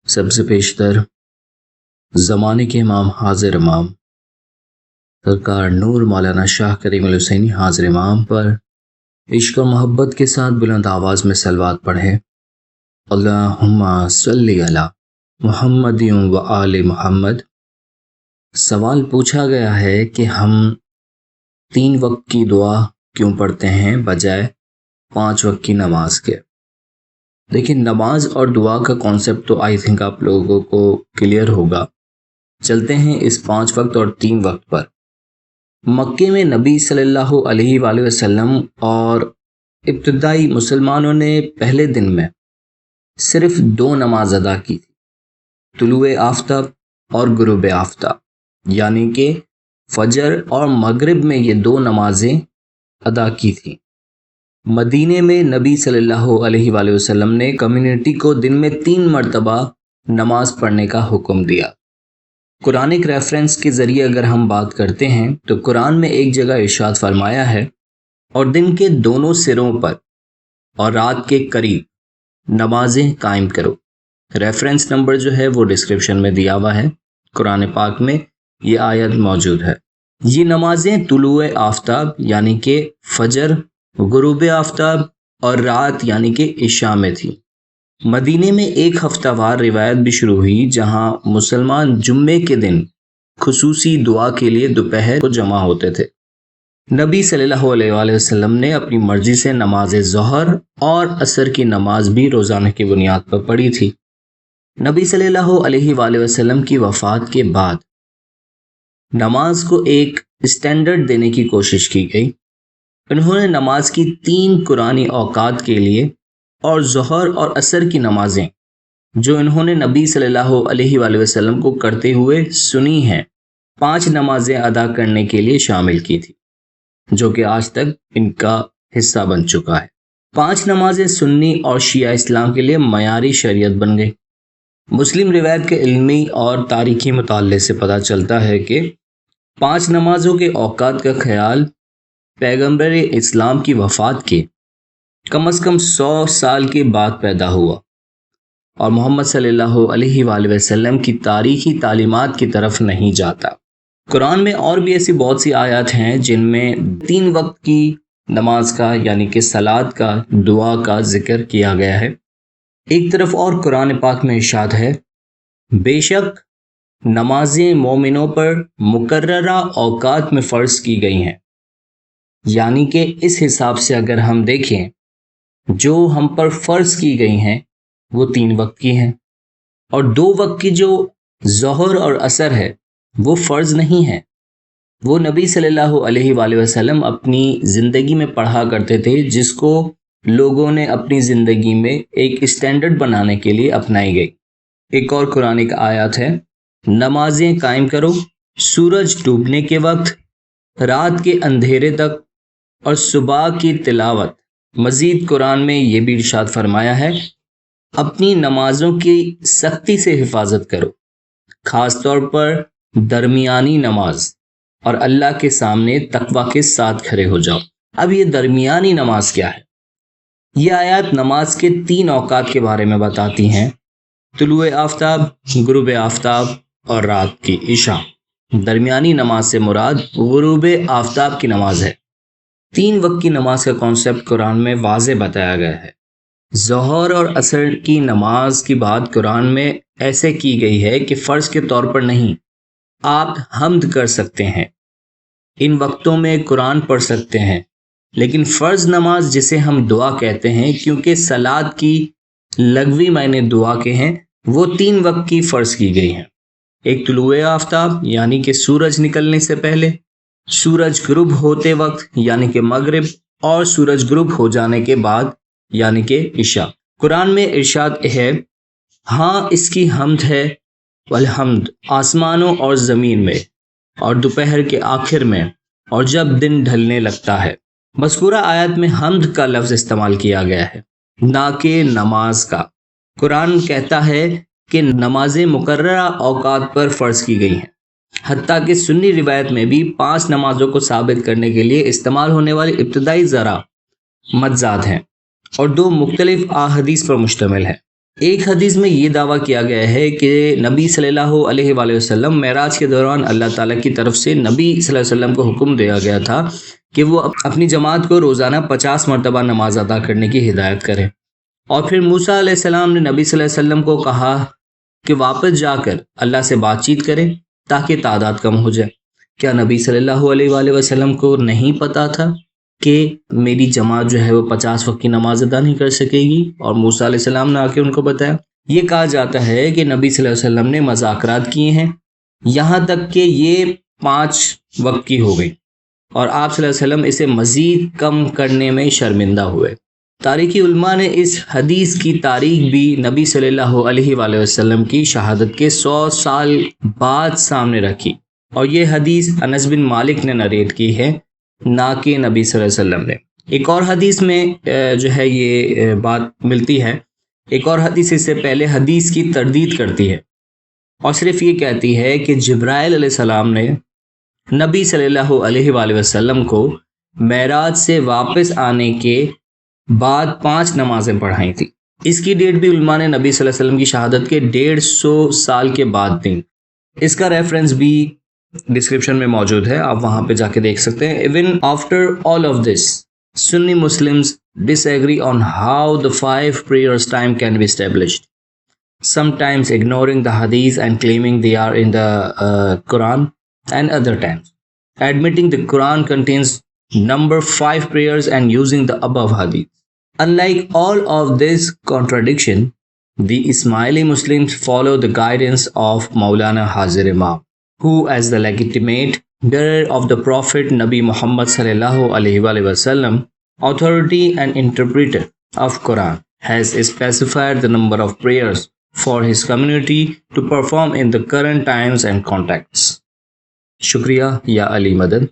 سب سے پیشتر زمانے کے امام حاضر امام سرکار نور مولانا شاہ کریم الحسینی حاضر امام پر عشق و محبت کے ساتھ بلند آواز میں صلوات پڑھیں۔ اللہم صلی علی محمد و آل محمد۔ سوال پوچھا گیا ہے کہ ہم 3 وقت کی دعا کیوں پڑھتے ہیں بجائے 5 وقت کی نماز کے؟ لیکن نماز اور دعا کا کانسیپٹ تو آئی تھنک آپ لوگوں کو کلیئر ہوگا۔ چلتے ہیں اس 5 وقت اور 3 وقت پر۔ مکے میں نبی صلی اللہ علیہ وآلہ وسلم اور ابتدائی مسلمانوں نے پہلے دن میں صرف 2 نماز ادا کی تھی، طلوع آفتاب اور غروب آفتاب، یعنی کہ فجر اور مغرب میں یہ 2 نمازیں ادا کی تھیں۔ مدینے میں نبی صلی اللہ علیہ وآلہ وسلم نے کمیونٹی کو دن میں 3 مرتبہ نماز پڑھنے کا حکم دیا۔ قرآنک ریفرنس کے ذریعے اگر ہم بات کرتے ہیں تو قرآن میں ایک جگہ ارشاد فرمایا ہے، اور دن کے دونوں سروں پر اور رات کے قریب نمازیں قائم کرو۔ ریفرنس نمبر جو ہے وہ ڈسکرپشن میں دیا ہوا ہے، قرآن پاک میں یہ آیت موجود ہے۔ یہ نمازیں طلوع آفتاب یعنی کہ فجر، غروب آفتاب اور رات یعنی کہ عشاء میں تھی۔ مدینے میں ایک ہفتہ وار روایت بھی شروع ہوئی جہاں مسلمان جمعے کے دن خصوصی دعا کے لیے دوپہر کو جمع ہوتے تھے۔ نبی صلی اللہ علیہ وآلہ وسلم نے اپنی مرضی سے نماز ظہر اور عصر کی نماز بھی روزانہ کی بنیاد پر پڑھی تھی۔ نبی صلی اللہ علیہ وآلہ وسلم کی وفات کے بعد نماز کو ایک اسٹینڈرڈ دینے کی کوشش کی گئی۔ انہوں نے نماز کی 3 قرآنی اوقات کے لیے اور ظہر اور عصر کی نمازیں جو انہوں نے نبی صلی اللہ علیہ وآلہ وسلم کو کرتے ہوئے سنی ہیں 5 نمازیں ادا کرنے کے لیے شامل کی تھی، جو کہ آج تک ان کا حصہ بن چکا ہے۔ 5 نمازیں سنی اور شیعہ اسلام کے لیے معیاری شریعت بن گئی۔ مسلم روایت کے علمی اور تاریخی مطالعے سے پتہ چلتا ہے کہ 5 نمازوں کے اوقات کا خیال پیغمبر اسلام کی وفات کے کم از کم 100 سال کے بعد پیدا ہوا اور محمد صلی اللہ علیہ وآلہ وسلم کی تاریخی تعلیمات کی طرف نہیں جاتا۔ قرآن میں اور بھی ایسی بہت سی آیات ہیں جن میں 3 وقت کی نماز کا یعنی کہ صلات کا، دعا کا ذکر کیا گیا ہے۔ ایک طرف اور قرآن پاک میں ارشاد ہے، بے شک نمازیں مومنوں پر مقررہ اوقات میں فرض کی گئی ہیں، یعنی کہ اس حساب سے اگر ہم دیکھیں جو ہم پر فرض کی گئی ہیں وہ 3 وقت کی ہیں، اور 2 وقت کی جو ظہر اور عصر ہے وہ فرض نہیں ہے۔ وہ نبی صلی اللہ علیہ وآلہ وسلم اپنی زندگی میں پڑھا کرتے تھے، جس کو لوگوں نے اپنی زندگی میں ایک اسٹینڈرڈ بنانے کے لیے اپنائی گئی۔ ایک اور قرآن کی آیات ہے، نمازیں قائم کرو سورج ڈوبنے کے وقت، رات کے اندھیرے تک اور صبح کی تلاوت۔ مزید قرآن میں یہ بھی ارشاد فرمایا ہے، اپنی نمازوں کی سختی سے حفاظت کرو، خاص طور پر درمیانی نماز، اور اللہ کے سامنے تقوی کے ساتھ کھڑے ہو جاؤ۔ اب یہ درمیانی نماز کیا ہے؟ یہ آیات نماز کے 3 اوقات کے بارے میں بتاتی ہیں، طلوع آفتاب، غروب آفتاب اور رات کی عشاء۔ درمیانی نماز سے مراد غروب آفتاب کی نماز ہے۔ 3 وقت کی نماز کا کانسیپٹ قرآن میں واضح بتایا گیا ہے۔ ظہر اور عصر کی نماز کی بات قرآن میں ایسے کی گئی ہے کہ فرض کے طور پر نہیں، آپ حمد کر سکتے ہیں، ان وقتوں میں قرآن پڑھ سکتے ہیں، لیکن فرض نماز جسے ہم دعا کہتے ہیں، کیونکہ صلات کی لغوی معنی دعا کے ہیں، وہ 3 وقت کی فرض کی گئی ہیں۔ ایک طلوع آفتاب یعنی کہ سورج نکلنے سے پہلے، سورج غروب ہوتے وقت یعنی کہ مغرب، اور سورج غروب ہو جانے کے بعد یعنی کہ عشاء۔ قرآن میں ارشاد ہے، ہاں اس کی حمد ہے، والحمد آسمانوں اور زمین میں، اور دوپہر کے آخر میں، اور جب دن ڈھلنے لگتا ہے۔ مذکورہ آیت میں حمد کا لفظ استعمال کیا گیا ہے، نہ کہ نماز کا۔ قرآن کہتا ہے کہ نمازیں مقررہ اوقات پر فرض کی گئی ہیں، حتیٰ کہ سنی روایت میں بھی 5 نمازوں کو ثابت کرنے کے لیے استعمال ہونے والی ابتدائی ذرا مجزات ہیں اور 2 مختلف احادیث پر مشتمل ہے۔ ایک حدیث میں یہ دعویٰ کیا گیا ہے کہ نبی صلی اللہ علیہ وآلہ وسلم معراج کے دوران اللہ تعالیٰ کی طرف سے نبی صلی اللہ علیہ وسلم کو حکم دیا گیا تھا کہ وہ اپنی جماعت کو روزانہ 50 مرتبہ نماز ادا کرنے کی ہدایت کریں، اور پھر موسیٰ علیہ السلام نے نبی صلی اللہ علیہ وسلم کو کہا کہ واپس جا کر اللہ سے بات چیت کریں تاکہ تعداد کم ہو جائے۔ کیا نبی صلی اللہ علیہ وآلہ وسلم کو نہیں پتا تھا کہ میری جماعت جو ہے وہ 50 وقت کی نماز ادا نہیں کر سکے گی؟ اور موسیٰ علیہ السلام نے آ کے ان کو بتایا۔ یہ کہا جاتا ہے کہ نبی صلی اللہ علیہ وسلم نے مذاکرات کیے ہیں یہاں تک کہ یہ 5 وقت کی ہو گئی، اور آپ صلی اللہ علیہ وسلم اسے مزید کم کرنے میں شرمندہ ہوئے۔ تاریخی علماء نے اس حدیث کی تاریخ بھی نبی صلی اللہ علیہ وآلہ وسلم کی شہادت کے 100 سال بعد سامنے رکھی، اور یہ حدیث انس بن مالک نے نریٹ کی ہے، نہ کہ نبی صلی اللہ علیہ وسلم نے۔ ایک اور حدیث میں جو ہے یہ بات ملتی ہے، ایک اور حدیث اس سے پہلے حدیث کی تردید کرتی ہے اور صرف یہ کہتی ہے کہ جبرائیل علیہ السلام نے نبی صلی اللہ علیہ وآلہ وسلم کو معراج سے واپس آنے کے بعد 5 نمازیں پڑھائی تھی۔ اس کی ڈیٹ بھی علماء نے نبی صلی اللہ علیہ وسلم کی شہادت کے 150 سال کے بعد دی۔ اس کا ریفرنس بھی ڈسکرپشن میں موجود ہے، آپ وہاں پہ جا کے دیکھ سکتے ہیں۔ Even after all of this Sunni Muslims disagree on how the 5 prayers time can be established, sometimes ignoring the hadith and claiming they are in the Quran, and other times admitting the Quran contains number 5 prayers and using the above hadith. Unlike all of this contradiction, the Ismaili Muslims follow the guidance of Maulana Hazir Imam, who as the legitimate bearer of the Prophet Nabi Muhammad sallallahu alaihi wasallam, authority and interpreter of Quran, has specified the number of prayers for his community to perform in the current times and contexts. شکریہ یا علی مدد۔